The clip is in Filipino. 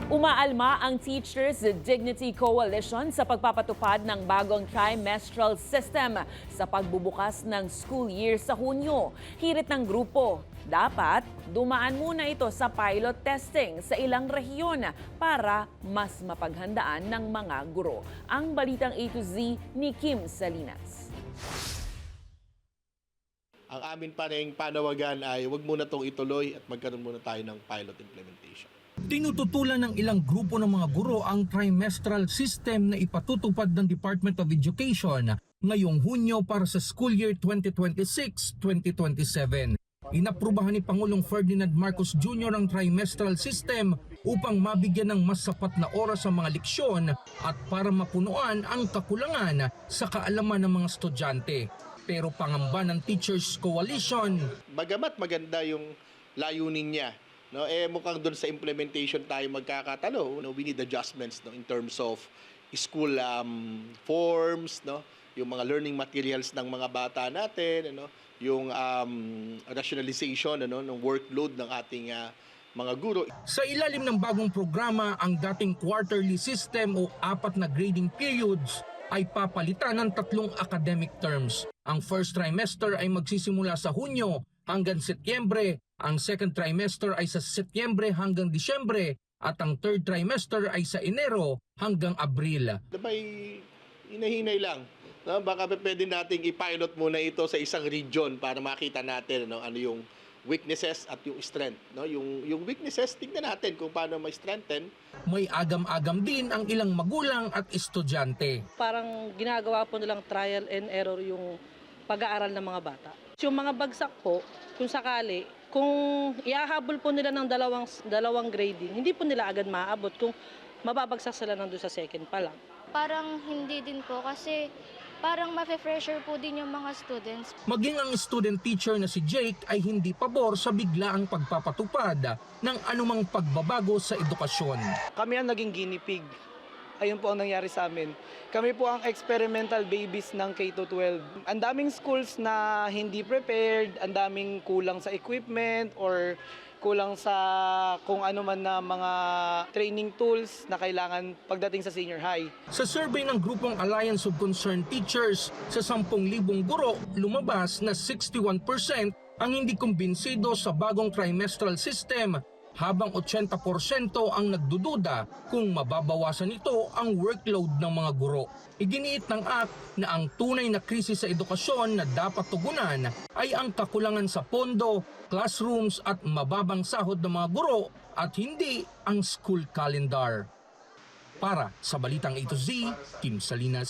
Umaalma ang Teachers Dignity Coalition sa pagpapatupad ng bagong trimestral system sa pagbubukas ng school year sa Hunyo. Hirit ng grupo, dapat dumaan muna ito sa pilot testing sa ilang rehiyon para mas mapaghandaan ng mga guro. Ang balitang A to Z ni Kim Salinas. Ang amin pa rin panawagan ay huwag muna itong ituloy at magkaroon muna tayo ng pilot implementation. Tinututulan ng ilang grupo ng mga guro ang trimestral system na ipatutupad ng Department of Education ngayong Hunyo para sa school year 2026-2027. Inaprubahan ni Pangulong Ferdinand Marcos Jr. ang trimestral system upang mabigyan ng mas sapat na oras sa mga leksyon at para mapunuan ang kakulangan sa kaalaman ng mga estudyante. Pero pangamba ng Teachers Coalition, Bagamat maganda yung layunin niya, no, mukhang doon sa implementation tayo magkakatalo. No, we need adjustments, no, in terms of school forms, no, yung mga learning materials ng mga bata natin, ano, yung rationalization, ano, ng workload ng ating mga guro. sa ilalim ng bagong programa, ang dating quarterly system o 4 na grading periods ay papalitan ng 3 academic terms. Ang first trimester ay magsisimula sa Hunyo hanggang Setyembre, ang second trimester ay sa Setyembre hanggang Disyembre, at ang third trimester ay sa Enero hanggang Abril. May hinahinay lang. No? Baka pwede nating i-pilot muna ito sa isang region para makita natin, no, ano yung weaknesses at yung strength. No? Yung weaknesses, tingnan natin kung paano ma-strengthen. May agam-agam din ang ilang magulang at estudyante. Parang ginagawa po nilang trial and error yung pag-aaral ng mga bata. Yung mga bagsak po, kung sakali, kung iahabol po nila ng dalawang grading, hindi po nila agad maaabot kung mababagsak sila nandun sa second pa lang. Parang hindi din po kasi parang mafe-fresher po din yung mga students. Maging ang student teacher na si Jake ay hindi pabor sa biglaang pagpapatupad ng anumang pagbabago sa edukasyon. Kami ang naging guinea pig. Ayun po ang nangyari sa amin. Kami po ang experimental babies ng K-12. Ang daming schools na hindi prepared, ang daming kulang sa equipment or kulang sa kung ano man na mga training tools na kailangan pagdating sa senior high. Sa survey ng grupong Alliance of Concerned Teachers, sa 10,000 guro, lumabas na 61% ang hindi kumbinsido sa bagong trimestral system, habang 80% ang nagdududa kung mababawasan ito ang workload ng mga guro. Iginiit ng ACT na ang tunay na krisis sa edukasyon na dapat tugunan ay ang kakulangan sa pondo, classrooms at mababang sahod ng mga guro at hindi ang school calendar. Para sa Balitang A to Z, Kim Salinas.